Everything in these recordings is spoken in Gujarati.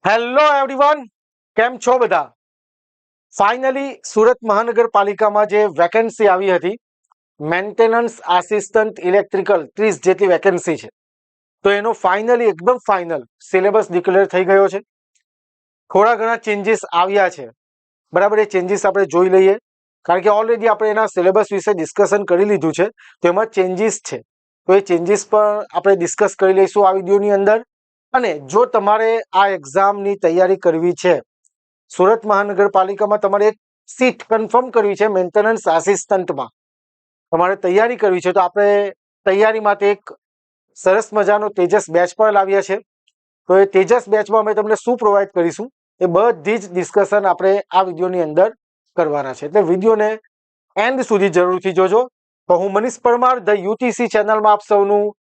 હેલો એવરીવન, કેમ છો બધા? ફાઇનલી સુરત મહાનગરપાલિકામાં જે વેકેન્સી આવી હતી મેન્ટેનન્સ આસિસ્ટન્ટ ઇલેક્ટ્રિકલ 30 જેટલી વેકેન્સી છે, તો એનો ફાઇનલી એકદમ ફાઇનલ સિલેબસ ડિક્લેર થઈ ગયો છે. થોડા ઘણા ચેન્જીસ આવ્યા છે, બરાબર. એ ચેન્જીસ આપણે જોઈ લઈએ, કારણ કે ઓલરેડી આપણે એના સિલેબસ વિશે ડિસ્કશન કરી લીધું છે. તો એમાં ચેન્જીસ છે, તો એ ચેન્જીસ પણ આપણે ડિસ્કસ કરી લઈશું આ વિડીયોની અંદર. અને જો તમારે આ એક્ઝામની તૈયારી કરવી છે, સુરત મહાનગરપાલિકામાં તમારે એક સીટ કન્ફર્મ કરવી છે મેન્ટેનન્સ આસિસ્ટન્ટમાં તમારે તૈયારી કરવી છે, તો આપણે તૈયારી માટે એક સરસ મજાનો તેજસ બેચ પર લાવ્યા છે. તો એ તેજસ બેચમાં અમે તમને શું પ્રોવાઈડ કરીશું એ બધી જ ડિસ્કશન આપણે આ વિડીયોની અંદર કરવાના છે, એટલે વિડીયોને એન્ડ સુધી જરૂરથી જોજો. તો હું મનીષ પરમાર ધ યુટીસી ચેનલમાં આપ સૌનું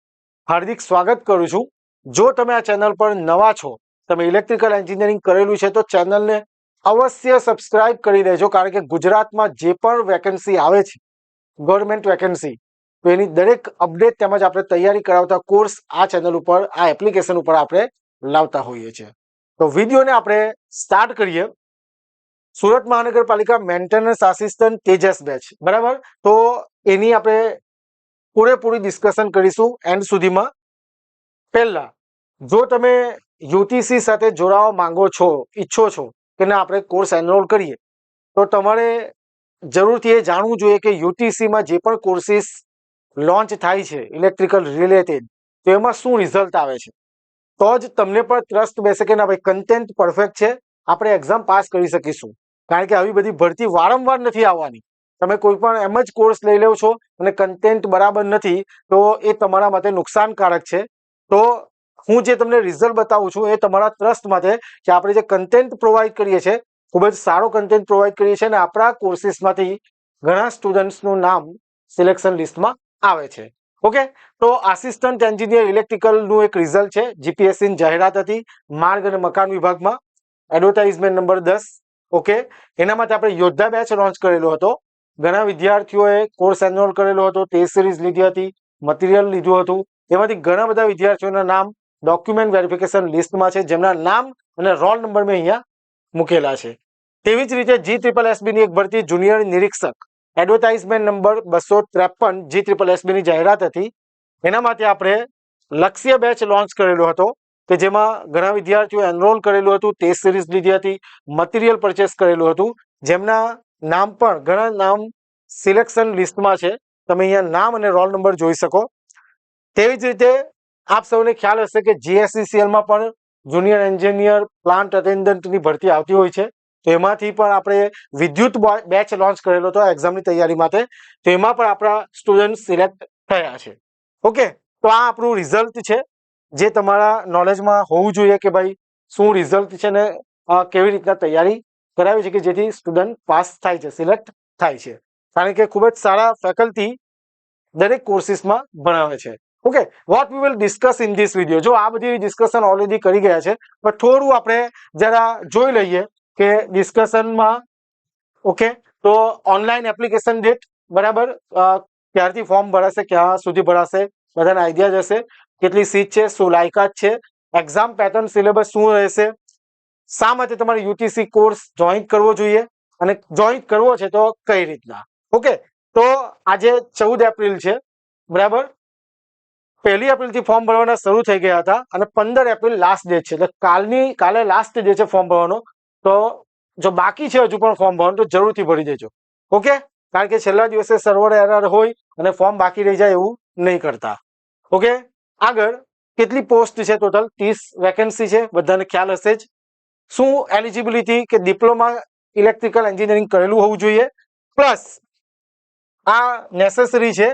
હાર્દિક સ્વાગત કરું છું. જો તમે આ ચેનલ પર નવા છો, તમે ઇલેક્ટ્રિકલ એન્જિનિયરિંગ કરેલું છે, તો ચેનલને અવશ્ય સબસ્ક્રાઇબ કરી લેજો, કારણ કે ગુજરાતમાં જે પણ વેકેન્સી આવે છે ગવર્મેન્ટ વેકેન્સી, તો એની દરેક અપડેટ તેમજ આપણે તૈયારી કરાવતા કોર્સ આ ચેનલ ઉપર, આ એપ્લિકેશન ઉપર આપણે લાવતા હોઈએ છીએ. તો વિડીયોને આપણે સ્ટાર્ટ કરીએ. સુરત મહાનગરપાલિકા મેન્ટેનન્સ આસિસ્ટન્ટ તેજસ બેચ, બરાબર. તો એની આપણે પૂરેપૂરી ડિસ્કશન કરીશું એન્ડ સુધીમાં. પહેલા, જો તમે યુટીસી સાથે જોડાવા માંગો છો, ઈચ્છો છો કે ના આપણે કોર્સ એનરોલ કરીએ, તો તમારે જરૂરથી એ જાણવું જોઈએ કે યુટીસીમાં જે પણ કોર્સિસ લોન્ચ થાય છે ઇલેક્ટ્રિકલ રિલેટેડ, તો એમાં શું રિઝલ્ટ આવે છે, તો જ તમને પણ ટ્રસ્ટ બેસે કે ના ભાઈ કન્ટેન્ટ પરફેક્ટ છે, આપણે એક્ઝામ પાસ કરી શકીશું. કારણ કે આવી બધી ભરતી વારંવાર નથી આવવાની. તમે કોઈ પણ એમ જ કોર્સ લઈ લો છો અને કન્ટેન્ટ બરાબર નથી, તો એ તમારા માટે નુકસાનકારક છે. તો હું જે તમને રિઝલ્ટ બતાવું છું એ તમારા ટ્રસ્ટ માટે કે આપણે જે કન્ટેન્ટ પ્રોવાઈડ કરીએ છીએ, ખૂબ જ સારો કન્ટેન્ટ પ્રોવાઈડ કરીએ છીએ, અને આપણા કોર્સિસમાંથી ઘણા સ્ટુડન્ટ્સનું નામ સિલેક્શન લિસ્ટમાં આવે છે. ઓકે, તો આસિસ્ટન્ટ એન્જિનિયર ઇલેક્ટ્રિકલનું એક રિઝલ્ટ છે, જીપીએસસીની જાહેરાત હતી માર્ગ અને મકાન વિભાગમાં, એડવર્ટાઇઝમેન્ટ નંબર 10. ઓકે, એના માટે આપણે યોદ્ધા બેચ લોન્ચ કરેલો હતો. ઘણા વિદ્યાર્થીઓએ કોર્સ એનરોલ કરેલો હતો, ટેસ્ટ સિરીઝ લીધી હતી, મટીરિયલ લીધું હતું. એમાંથી ઘણા બધા વિદ્યાર્થીઓના નામ ડોક્યુમેન્ટ વેરિફિકેશન લિસ્ટમાં છે, જેમના નામ અને રોલ નંબર મેં અહીંયા મૂકેલા છે. તેવી જ રીતે G SSSB ની એક ભરતી જુનિયર નિરીક્ષક, એડવર્ટાઇઝમેન્ટ નંબર 253, G SSSB ની જાહેરાત હતી. એના માટે આપણે લક્ષ્ય બેચ લોન્ચ કરેલો હતો, કે જેમાં ઘણા વિદ્યાર્થીઓ એનરોલ કરેલું હતું, ટેસ્ટ સિરીઝ લીધી હતી, મટીરિયલ પરચેસ કરેલું હતું, જેમના નામ પણ ઘણા નામ સિલેક્શન લિસ્ટમાં છે. તમે અહીંયા નામ અને રોલ નંબર જોઈ શકો. તેવી જ રીતે આપ સૌને ખ્યાલ હશે કે GSECL પણ જુનિયર એન્જિનિયર પ્લાન્ટ અટેન્ડન્ટની ભરતી આવતી હોય છે, તો એમાંથી પણ આપણે વિદ્યુત બેચ લોન્ચ કરેલો હતો એક્ઝામની તૈયારી માટે, તો એમાં પણ આપણા સ્ટુડન્ટ સિલેક્ટ થયા છે. ઓકે, તો આ આપણું રિઝલ્ટ છે, જે તમારા નોલેજમાં હોવું જોઈએ કે ભાઈ શું રિઝલ્ટ છે ને કેવી રીતના તૈયારી કરાવી છે, કે જેથી સ્ટુડન્ટ પાસ થાય છે, સિલેક્ટ થાય છે. કારણ કે ખૂબ જ સારા ફેકલ્ટી દરેક કોર્સિસમાં ભણાવે છે. Okay, what we will discuss in this video. જો આ બધી ડિસ્કશન ઓલરેડી કરી ગયા છે, પણ થોડું આપણે જરા જોઈ લઈએ કે ડિસ્કશનમાં. ઓકે, તો ઓનલાઈન એપ્લિકેશન ડેટ, બરાબર, ક્યારથી ફોર્મ ભરાશે, ક્યાં સુધી ભરાશે, બધાને આઈડિયા જ હશે. કેટલી સીટ છે, શું લાયકાત છે, એક્ઝામ પેટર્ન સિલેબસ શું રહેશે, શા માટે તમારે યુટીસી કોર્સ જોઈન કરવો જોઈએ, અને જોઈન કરવો છે તો કઈ રીતના. ઓકે, તો આજે 14 એપ્રિલ છે, બરાબર. 1 એપ્રિલથી ફોર્મ ભરવાના શરૂ થઈ ગયા હતા, અને 15 એપ્રિલ લાસ્ટ ડેટ છે, એટલે કાલે લાસ્ટ ડે છે ફોર્મ ભરવાનો. તો જો બાકી છે હજુ પણ ફોર્મ ભરવાનું, તો જરૂરથી ભરી દેજો. ઓકે, કારણ કે છેલ્લા દિવસે સર્વર એરર હોય અને ફોર્મ બાકી રહી જાય એવું નહીં કરતા. ઓકે, આગળ કેટલી પોસ્ટ છે? ટોટલ 30 વેકેન્સી છે, બધાને ખ્યાલ હશે જ. શું એલિજિબિલિટી કે ડિપ્લોમા ઇલેક્ટ્રિકલ એન્જિનિયરિંગ કરેલું હોવું જોઈએ, પ્લસ આ નેસેસરી છે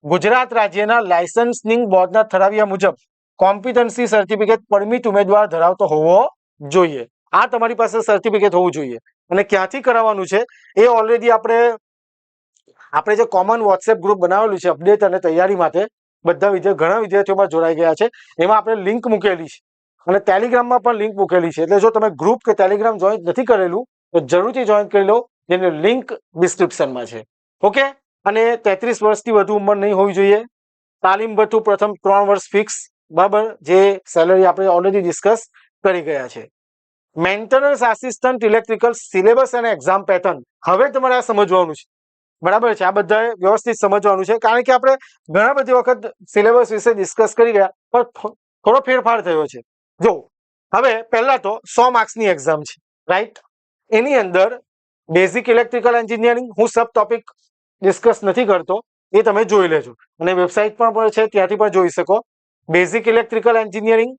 ગુજરાત રાજ્યના લાયસન્સિંગ બોર્ડના ઠરાવ્યા મુજબ કોમ્પિટન્સી સર્ટિફિકેટ પરમિટ ઉમેદવાર ધરાવતો હોવો જોઈએ. આ તમારી પાસે સર્ટિફિકેટ હોવું જોઈએ. અને ક્યાંથી કરાવવાનું છે એ ઓલરેડી આપણે જે કોમન વોટ્સએપ ગ્રુપ બનાવેલું છે અપડેટ અને તૈયારી માટે, ઘણા વિદ્યાર્થીઓમાં જોડાઈ ગયા છે, એમાં આપણે લિંક મૂકેલી છે, અને ટેલિગ્રામમાં પણ લિંક મૂકેલી છે. એટલે જો તમે ગ્રુપ કે ટેલિગ્રામ જોઈન નથી કરેલું, તો જરૂરથી જોઈન કરી લો, જેની લિંક ડિસ્ક્રિપ્શનમાં છે. ઓકે, અને 33 વર્ષથી વધુ ઉંમર નહીં હોવી જોઈએ. તાલીમ ભથ્થું પ્રથમ 3 વર્ષ ફિક્સ, બરાબર, જે સેલરી આપણે ઓલરેડી ડિસ્કસ કરી ગયા છે. મેન્ટેનન્સ આસિસ્ટન્ટ ઇલેક્ટ્રિકલ સિલેબસ અને એક્ઝામ પેટર્ન. હવે તમારે આ સમજવાનું છે, બરાબર છે? આ બધાએ વ્યવસ્થિત સમજવાનું છે, કારણ કે આપણે ઘણા બધી વખત સિલેબસ વિશે ડિસ્કસ કરી ગયા, પણ થોડો ફેરફાર થયો છે. જો હવે પહેલા તો 100 માર્ક્સની એક્ઝામ છે, રાઈટ? એની અંદર બેઝિક ઇલેક્ટ્રિકલ એન્જિનિયરિંગ હું સબ ટોપિક ડિસ્કસ નથી કરતો, એ તમે જોઈ લેજો, અને વેબસાઇટ પણ છે, ત્યાંથી પણ જોઈ શકો. Basic electrical engineering,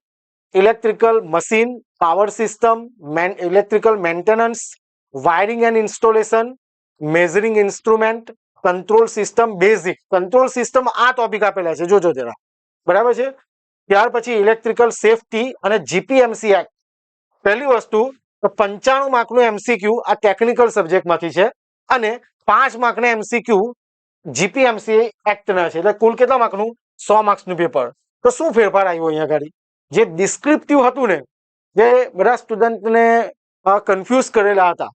electrical machine, power system, electrical maintenance, wiring and installation, measuring instrument, control system. Basic control system આ ટોપિક આપેલા છે, જોજો જરા, બરાબર છે? ત્યાર પછી ઇલેક્ટ્રિકલ સેફટી અને જીપીએમસી એક્ટ. પહેલી વસ્તુ તો 95 માર્કનું એમસીક્યુ આ ટેકનિકલ સબ્જેક્ટમાંથી છે, અને 5 માર્કના એમસીક્યુ જીપીએમસી એક્ટના છે. એટલે કુલ કેટલા માર્કનું? 100 માર્ક્સનું પેપર. તો શું ફેરફાર આવ્યો અહીંયા આગળ? જે ડિસ્ક્રિપ્ટિવ હતું ને, જે બધા સ્ટુડન્ટને કન્ફ્યુઝ કરેલા હતા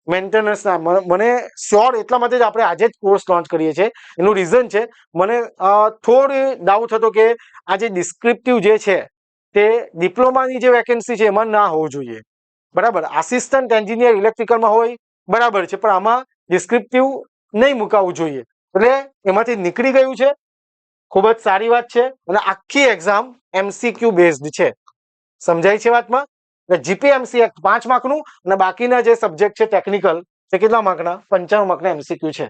મેન્ટેનન્સના, મને શ્યોર એટલા માટે જ આપણે આજે જ કોર્સ લોન્ચ કરીએ છીએ. એનું રીઝન છે, મને થોડી ડાઉટ હતો કે આ જે ડિસ્ક્રિપ્ટિવ જે છે તે ડિપ્લોમાની જે વેકેન્સી છે એમાં ના હોવું જોઈએ, બરાબર? આસિસ્ટન્ટ એન્જિનિયર ઇલેક્ટ્રિકલમાં હોય, બરાબર છે, પણ આમાં ડિસ્ક્રિપ્ટિવ નહીં મુકાવવું જોઈએ. એટલે એમાંથી નીકળી ગયું છે, ખૂબ જ સારી વાત છે. અને આખી એક્ઝામ એમસીક્યુ બેઝડ છે, સમજાય છે વાતમાં? એટલે જીપીએમસી એક્ટ 5 માર્કનું, અને બાકીના જે સબ્જેક્ટ છે ટેકનિકલ તે કેટલા માર્કના? 95 માર્કના એમસીક્યુ છે.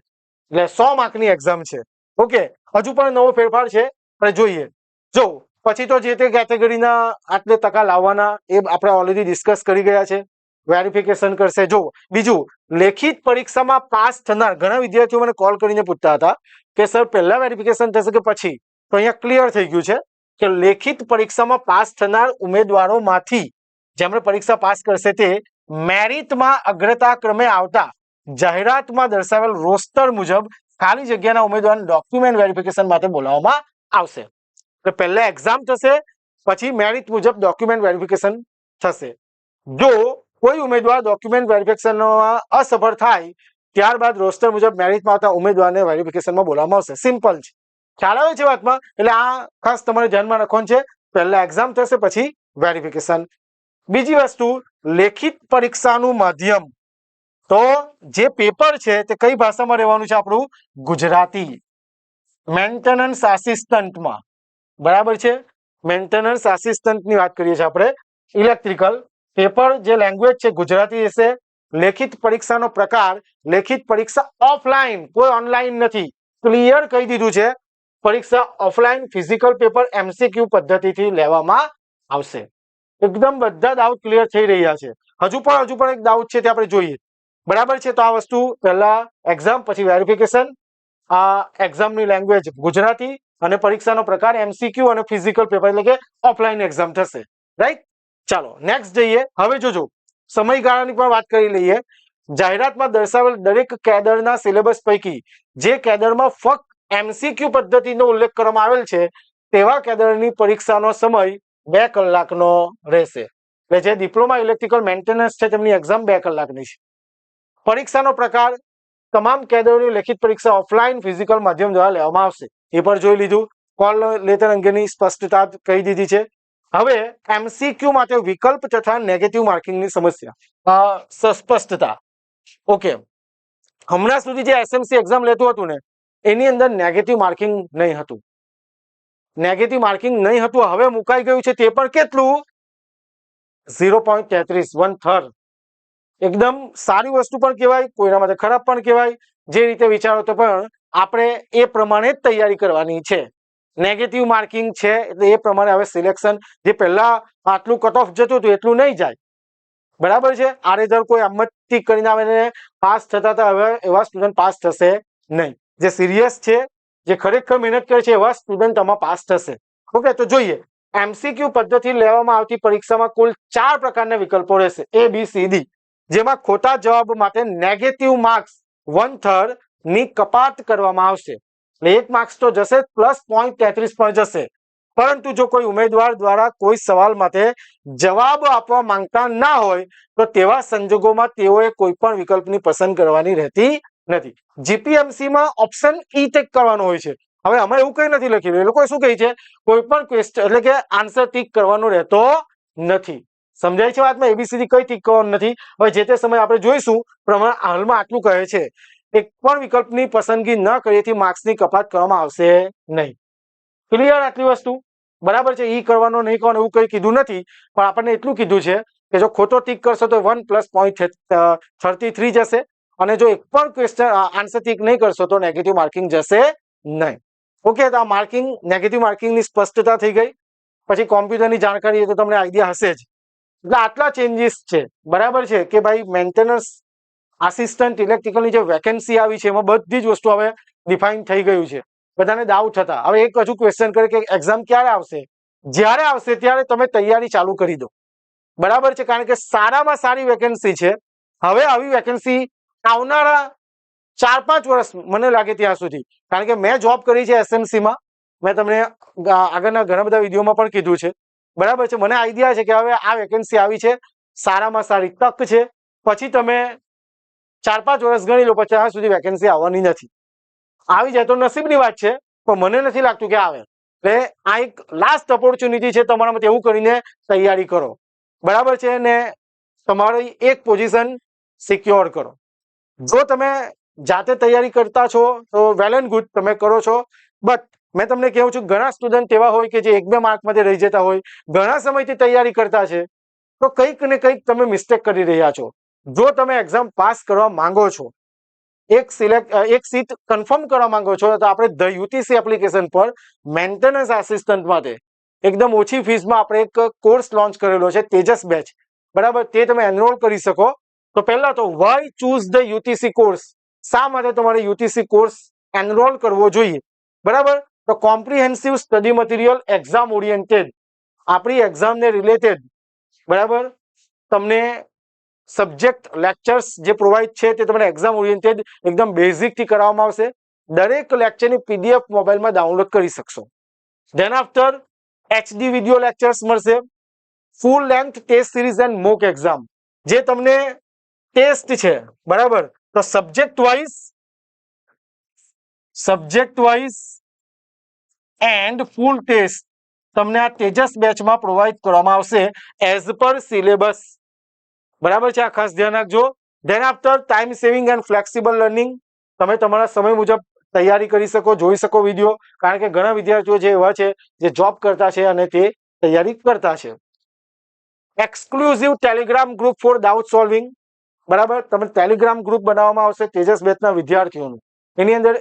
એટલે 100 માર્કની એક્ઝામ છે. ઓકે, હજુ પણ નવો ફેરફાર છે, પણ જોઈએ. જો પછી તો જે તે કેટેગરીના આટલે ટકા લાવવાના એ આપણે ઓલરેડી ડિસ્કસ કરી ગયા છે. વેરિફિકેશન કરશે. જો બીજું, લેખિત પરીક્ષામાં પાસ થનાર ઘણા વિદ્યાર્થીઓ મને કોલ કરીને પૂછતા હતા કે સર પહેલા વેરિફિકેશન થશે કે પછી? તો અહીંયા ક્લિયર થઈ ગયું છે કે લેખિત પરીક્ષામાં પાસ થનાર ઉમેદવારોમાંથી જેમણે પરીક્ષા પાસ કરશે તે મેરિટમાં અગ્રતા ક્રમે આવતા જાહેરાતમાં દર્શાવેલ રોસ્ટર મુજબ ખાલી જગ્યાના ઉમેદવારને ડોક્યુમેન્ટ વેરિફિકેશન માટે બોલાવવામાં આવશે. એટલે પહેલા એક્ઝામ થશે, પછી મેરિટ મુજબ ડોક્યુમેન્ટ વેરિફિકેશન થશે. જો કોઈ ઉમેદવાર ડોક્યુમેન્ટ વેરિફિકેશનમાં અસફળ થાય ત્યારબાદ રોસ્ટર મુજબ મેરિટમાં આવતા ઉમેદવારને વેરિફિકેશનમાં બોલાવવામાં આવશે. સિમ્પલ છે, ખ્યાલ આવે છે વાતમાં? એટલે આ ખાસ તમારે ધ્યાનમાં રાખવાનું છે. પહેલા એક્ઝામ થશે, પછી વેરિફિકેશન. બીજી વસ્તુ, લેખિત પરીક્ષાનું માધ્યમ. તો જે પેપર છે તે કઈ ભાષામાં રહેવાનું છે? આપણું ગુજરાતી. મેન્ટેનન્સ આસિસ્ટન્ટમાં, બરાબર છે? મેન્ટેનન્સ આસિસ્ટન્ટની વાત કરીએ છીએ આપણે. ઇલેક્ટ્રિકલ પેપર જે લેંગ્વેજ છે ગુજરાતી રહેશે. લેખિત પરીક્ષાનો પ્રકાર, લેખિત પરીક્ષા ઓફલાઈન, કોઈ ઓનલાઈન નથી. ક્લિયર કહી દીધું છે, પરીક્ષા ઓફલાઈન ફિઝિકલ પેપર એમસીક્યુ પદ્ધતિથી લેવામાં આવશે. એકદમ બધા ડાઉટ ક્લિયર થઈ રહ્યા છે. હજુ પણ એક ડાઉટ છે તે આપણે જોઈએ, બરાબર છે? તો આ વસ્તુ પહેલા એક્ઝામ, પછી વેરિફિકેશન. આ એક્ઝામની લેંગ્વેજ ગુજરાતી, અને પરીક્ષાનો પ્રકાર એમસીક્યુ અને ફિઝિકલ પેપર, એટલે કે ઓફલાઈન એક્ઝામ થશે, રાઈટ? ચાલો નેક્સ્ટ જઈએ. હવે જોજો, સમયગાળાની પણ વાત કરી લઈએ. જાહેરાતમાં દર્શાવેલ દરેક કેડરના સિલેબસ પૈકી જે કેડરમાં ફક્ત એમસીક્યુ પદ્ધતિનો ઉલ્લેખ કરવામાં આવેલ છે તેવા કેડરની પરીક્ષાનો સમય 2 કલાકનો રહેશે. એટલે જે ડિપ્લોમા ઇલેક્ટ્રિકલ મેન્ટેનન્સ છે તેમની એક્ઝામ 2 કલાકની છે. પરીક્ષાનો પ્રકાર, તમામ કેડરોની લેખિત પરીક્ષા ઓફલાઈન ફિઝિકલ માધ્યમ દ્વારા લેવામાં આવશે. એ પણ જોઈ લીધું. કોલ લેટર અંગેની સ્પષ્ટતા કહી દીધી છે. હવે એમસીક્યુ માટે વિકલ્પ તથા નેગેટિવ માર્કિંગની સમસ્યા, સ્પષ્ટતા. ઓકે, હમણાં સુધી જે એસએમસી એક્ઝામ લેતું હતું ને એની અંદર નેગેટિવ માર્કિંગ નહીં હતું. નેગેટિવ માર્કિંગ નહીં હતું, હવે મુકાઈ ગયું છે. તે પણ કેટલું? 0.33, 1/3. એકદમ સારી વસ્તુ પણ કહેવાય, કોઈના માટે ખરાબ પણ કહેવાય. જે રીતે વિચારો તો પણ આપણે એ પ્રમાણે જ તૈયારી કરવાની છે. નેગેટિવ માર્કિંગ છે એટલે એ પ્રમાણે હવે સિલેક્શન, જે પહેલા આટલું કટ ઓફ જતું હતું એટલું નહીં જાય, બરાબર છે? આડેધડ કોઈ આમતી કરીને આવે પાસ થતા હતા, હવે એવા સ્ટુડન્ટ પાસ થશે નહીં. જે સિરિયસ છે, જે ખરેખર મહેનત કરે છે એવા સ્ટુડન્ટ આમાં પાસ થશે. ઓકે, તો જોઈએ. એમસીક્યુ પદ્ધતિ લેવામાં આવતી પરીક્ષામાં કુલ 4 પ્રકારના વિકલ્પો રહેશે, A, B, C, D. જેમાં ખોટા જવાબ માટે નેગેટિવ માર્ક્સ 1/3 ની કપાત કરવામાં આવશે. એટલે 1 માર્ક્સ તો જશે, પ્લસ 0.33 પણ જશે. પરંતુ જો કોઈ ઉમેદવાર દ્વારા કોઈ સવાલ માટે જવાબ આપવા માંગતા ના હોય તો તેવા સંજોગોમાં તેઓએ કોઈ પણ વિકલ્પની પસંદ કરવાની રહેતી નથી. જીપીએમસીમાં ઓપ્શન ઈ ટિક કરવાનો હોય છે. હવે અમે એવું કંઈ નથી લખેલું. એ લોકો શું કહે છે, કોઈ પણ ક્વેશ્ચન એટલે કે આન્સર ટિક કરવાનો રહેતો નથી. સમજાય છે વાતમાં? એબીસીડી કઈ ટીક કરવાનું નથી. હવે જે તે સમયે આપણે જોઈશું પ્રમાણે હાલમાં આટલું કહે છે, એક પણ વિકલ્પની પસંદગી ન કરીએથી માર્ક્સની કપાત કરવામાં આવશે નહીં. ક્લિયર આટલી વસ્તુ? બરાબર છે. ઈ કરવાનો નહીં કરવાનો એવું કંઈ કીધું નથી, પણ આપણને એટલું કીધું છે કે જો ખોટો ટીક કરશો તો 1 + 0.33 જશે, અને જો એક પણ ક્વેશ્ચન આન્સર ટીક નહીં કરશો તો નેગેટિવ માર્કિંગ જશે નહીં. ઓકે, તો આ માર્કિંગ, નેગેટિવ માર્કિંગની સ્પષ્ટતા થઈ ગઈ. પછી કોમ્પ્યુટરની જાણકારી એ તો તમને આઈડિયા હશે જ. એટલે આટલા ચેન્જીસ છે. બરાબર છે કે ભાઈ મેન્ટેનન્સ આસિસ્ટન્ટ ઇલેક્ટ્રિકલની જે વેકેન્સી આવી છે એમાં બધી જ વસ્તુ હવે ડિફાઇન થઈ ગયું છે. બધાને ડાઉટ હતા. હવે એક હજુ ક્વેશ્ચન કરે કે એક્ઝામ ક્યારે આવશે? જ્યારે આવશે ત્યારે તમે તૈયારી ચાલુ કરી દો. બરાબર છે, કારણ કે સારામાં સારી વેકેન્સી છે. હવે આવી વેકેન્સી આવનારા 4-5 વર્ષ મને લાગે ત્યાં સુધી, કારણ કે મેં જોબ કરી છે એસએમસીમાં, મેં તમને આગળના ઘણા બધા વિડીયોમાં પણ કીધું છે. બરાબર છે, મને આઈડિયા છે કે હવે આ વેકેન્સી આવી છે, સારામાં સારી તક છે. પછી તમે 4-5 વર્ષ ગણી લો, પછી ત્યાં સુધી વેકેન્સી આવવાની નથી. આવી જાય તો નસીબની વાત છે, પણ મને નથી લાગતું કે આવે. એટલે આ એક લાસ્ટ ઓપોર્ચ્યુનિટી છે તમારા માટે, એવું કરીને તૈયારી કરો. બરાબર છે ને, તમારી એક પોઝિશન સિક્યોર કરો. જો તમે જાતે તૈયારી કરતા છો તો વેલ એન્ડ ગુડ, તમે કરો છો. બટ મેં તમને કહું છું, ઘણા સ્ટુડન્ટ એવા હોય કે જે 1-2 માર્કમાંથી રહી જતા હોય, ઘણા સમયથી તૈયારી કરતા છે, તો કંઈક ને કંઈક તમે મિસ્ટેક કરી રહ્યા છો. જો તમે એક્ઝામ પાસ કરવા માંગો છો, એક સીટ કન્ફર્મ કરવા માંગો છો, તો આપણે ધ યુટીસી એપ્લિકેશન પર મેન્ટેનન્સ આસિસ્ટન્ટ માટે એકદમ ઓછી ફીસમાં આપણે એક કોર્સ લોન્ચ કરેલો છે, તેજસ બેચ. બરાબર, તે તમે એનરોલ કરી શકો. તો પહેલા તો why choose the UTC course? શા માટે તમારે યુટીસી કોર્સ એનરોલ કરવો જોઈએ? બરાબર, તો comprehensive study material, exam oriented, આપણી એક્ઝામને રિલેટેડ, બરાબર, તમને સબ્જેક્ટ લેક્ચર્સ જે પ્રોવાઈડ છે તે તમને એક્ઝામ ઓરિએન્ટેડ એકદમ બેઝિકથી કરાવવામાં આવશે. દરેક લેક્ચરની પીડીએફ મોબાઈલમાં ડાઉનલોડ કરી શકશો. Then after HD video lectures મળશે, full length test series and mock exam, જે તમને ટેસ્ટ છે, બરાબર, તો subject wise and full test તમને આ તેજસ બેચમાં પ્રોવાઈડ કરવામાં આવશે એઝ પર સિલેબસ. બરાબર છે, આ ખાસ ધ્યાન રાખજો. Than after time saving and flexible learning, તમે તમારા સમય મુજબ તૈયારી કરી શકો, જોઈ શકો વિડીયો, કારણ કે ઘણા વિદ્યાર્થીઓ જે એવા છે જે જોબ કરતા છે અને તે તૈયારી કરતા છે. Exclusive Telegram group for doubt solving, બરાબર, તમે ટેલિગ્રામ ગ્રુપ બનાવવામાં આવશે તેજસ બેચના વિદ્યાર્થીઓનું. એની અંદર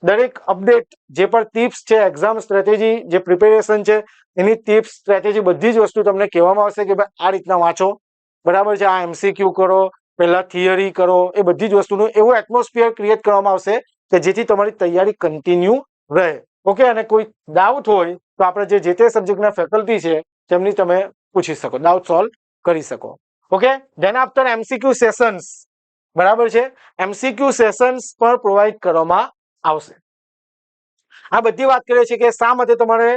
દરેક અપડેટ, જે પણ ટિપ્સ છે, એક્ઝામ સ્ટ્રેટેજી, જે પ્રિપેરેશન છે એની ટિપ્સ, સ્ટ્રેટેજી, બધી જ વસ્તુ તમને કહેવામાં આવશે કે ભાઈ આ રીતના વાંચો. બરાબર છે, આ MCQ કરો, પહેલા થિયરી કરો, એ બધી જ વસ્તુનું એવું એટમોસ્ફિયર ક્રિએટ કરવામાં આવશે કે જેથી તમારી તૈયારી કન્ટિન્યુ રહે. ઓકે, અને કોઈ ડાઉટ હોય તો આપણે જે તે સબ્જેક્ટના ફેકલ્ટી છે તેમની તમે પૂછી શકો, ડાઉટ સોલ્વ કરી શકો. Okay, than after MCQ sessions, બરાબર છે, MCQ સેશન્સ પણ પ્રોવાઈડ કરવામાં આવશે. આ બધી વાત કરે છે કે શા માટે તમારે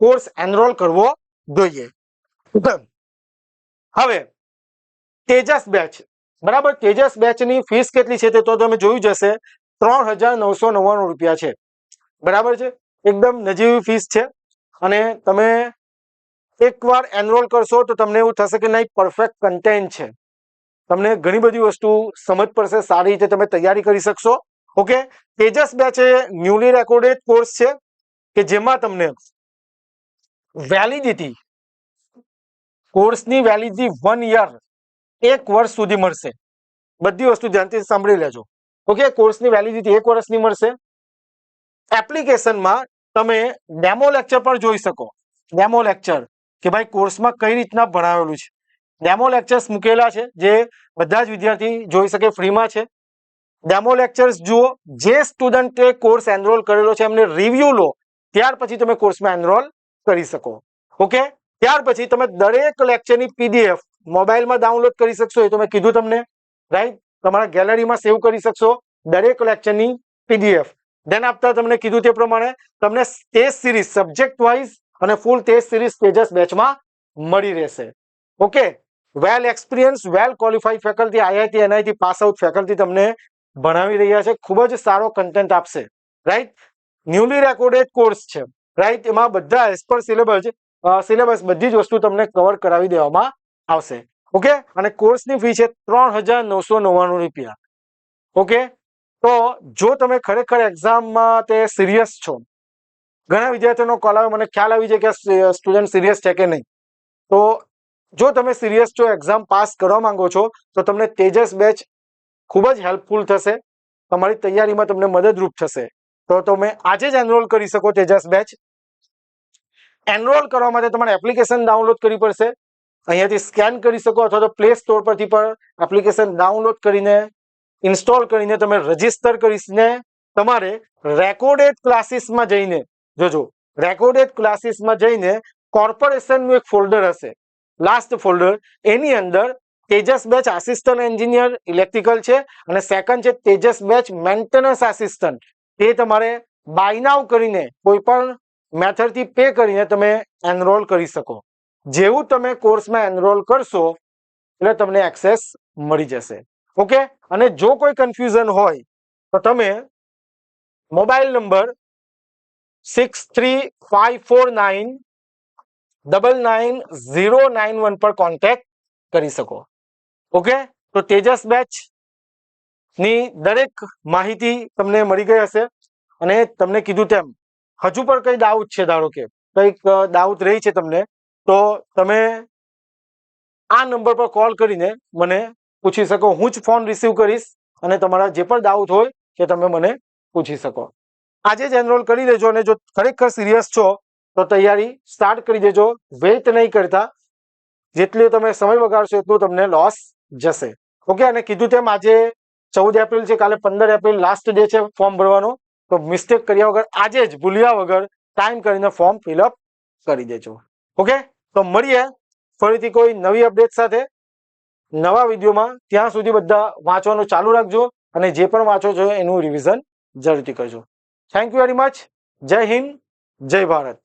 કોર્સ એનરોલ કરવો જોઈએ. હવે તેજસ બેચ, બરાબર, તેજસ બેચની ફીસ કેટલી છે તે તો તમે જોયું જ હશે, 3,999 રૂપિયા છે. બરાબર છે, એકદમ નજીવી ફીસ છે. અને તમે એકવાર એનરોલ કરશો તો તમને એવું થશે કે નહીં, પરફેક્ટ કન્ટેન્ટ છે, તમને ઘણી બધી વસ્તુ સમજ પડશે, સારી રીતે તમે તૈયારી કરી શકશો. ઓકે, તેજસ બેચ એ ન્યુલી રેકોર્ડેડ કોર્સ છે કે જેમાં તમને વેલિડિટી, કોર્સની વેલિડિટી 1 યર, 1 વર્ષ સુધી મળશે. બધી વસ્તુ ધ્યાનથી સાંભળી લેજો. ઓકે, કોર્સની વેલિડિટી 1 વર્ષની મળશે. એપ્લિકેશનમાં તમે ડેમો લેક્ચર પણ જોઈ શકો. ડેમો લેક્ચર કે ભાઈ કોર્સમાં કઈ રીતના ભણાવેલું છે, ડેમો લેક્ચર્સ મૂકેલા છે જે બધા જ વિદ્યાર્થી જોઈ શકે, ફ્રીમાં છે. ડેમો લેક્ચર્સ જુઓ, જે સ્ટુડન્ટે કોર્સ એનરોલ કરેલો છે એમને રિવ્યુ લો, ત્યાર પછી તમે કોર્સમાં એનરોલ કરી શકો. ઓકે, ત્યાર પછી તમે દરેક લેક્ચરની PDF મોબાઈલમાં ડાઉનલોડ કરી શકશો, એ તો મેં કીધું તમને, રાઈટ, તમારા ગેલેરીમાં સેવ કરી શકશો દરેક લેક્ચરની PDF. ધેન આફ્ટર તમને કીધું તે પ્રમાણે તમને ટેસ્ટ સિરીઝ સબ્જેક્ટ વાઇઝ અને ફૂલ ટેસ્ટ સિરીઝ તેજસ બેચમાં મળી રહેશે. Okay, well experience, well qualified faculty, IIT NIT pass out faculty તમને ભણાવી રહ્યા છે, ખૂબ જ સારો કન્ટેન્ટ આપશે. રાઈટ, ન્યુલી રેકોર્ડેડ કોર્સ છે, રાઈટ, એમાં બધા એઝ પર સિલેબસ બધી જ વસ્તુ તમને કવર કરાવી દેવામાં આવશે. ઓકે, અને કોર્સની ફી છે 3,999 રૂપિયા. ઓકે, તો જો તમે ખરેખર એક્ઝામમાં તે સિરિયસ છો, ઘણા વિદ્યાર્થીઓનો કોલ આવે, મને ખ્યાલ આવી જાય કે સ્ટુડન્ટ સિરિયસ છે કે નહીં. તો જો તમે સિરિયસ છો, એક્ઝામ પાસ કરવા માંગો છો, તો તમને તેજસ બેચ ખૂબ જ હેલ્પફુલ થશે, તમારી તૈયારીમાં તમને મદદરૂપ થશે. તો તમે આજે જ એનરોલ કરી શકો તેજસ બેચ. એનરોલ કરવા માટે તમારે એપ્લિકેશન ડાઉનલોડ કરવી પડશે. અહીંયાથી સ્કેન કરી શકો, અથવા તો પ્લે સ્ટોર પરથી પણ એપ્લિકેશન ડાઉનલોડ કરીને ઇન્સ્ટોલ કરીને તમે રજીસ્ટર કરીને તમારે રેકોર્ડેડ ક્લાસીસમાં જઈને, જોજો રેકોર્ડેડ ક્લાસીસમાં જઈને કોર્પોરેશનનું એક ફોલ્ડર હશે, લાસ્ટ ફોલ્ડર, એની અંદર Tejas batch assistant engineer electrical છે, અને સેકન્ડ છે તેજસ બેચ મેન્ટેનન્સ આસિસ્ટન્ટ. તે તમારે બાય નાઉ કરીને કોઈ પણ મેથડથી પે કરીને તમે એનરોલ કરી શકો. જેવું તમે કોર્સમાં એનરોલ કરશો એટલે તમને એક્સેસ મળી જશે. ઓકે, અને જો કોઈ કન્ફ્યુઝન હોય તો તમે મોબાઈલ નંબર 6354999091 પર કોન્ટેક્ટ કરી શકો. ઓકે, તો તેજસ બેચ ની દરેક માહિતી તમને મળી ગઈ હશે. અને તમને કીધું તેમ હજુ પણ કઈ ડાઉટ છે, ધારો કે કઈક ડાઉટ રહી છે તમને, તો તમે આ નંબર પર કોલ કરીને મને પૂછી શકો. હું જ ફોન રિસીવ કરીશ અને તમારા જે પણ ડાઉટ હોય કે તમે મને પૂછી શકો. આજે જ એનરોલ કરી દેજો, અને જો ખરેખર સિરિયસ છો તો તૈયારી સ્ટાર્ટ કરી દેજો. વેઇટ નહીં કરતા, જેટલું તમે સમય બગાડશો એટલું તમને લોસ જશે. ઓકે, અને કીધું તેમ આજે 14 એપ્રિલ છે, કાલે 15 એપ્રિલ લાસ્ટ ડે છે ફોર્મ ભરવાનો. તો મિસ્ટેક કર્યા વગર આજે જ ભૂલ્યા વગર ટાઈમ કરીને ફોર્મ ફિલઅપ કરી દેજો. ઓકે, તો મળીએ ફરીથી કોઈ નવી અપડેટ સાથે નવા વિડીયોમાં. ત્યાં સુધી બધા વાંચવાનું ચાલુ રાખજો, અને જે પણ વાંચો છો એનું રિવિઝન જરૂરથી કરજો. Thank you very much. જય હિન્દ, જય ભારત.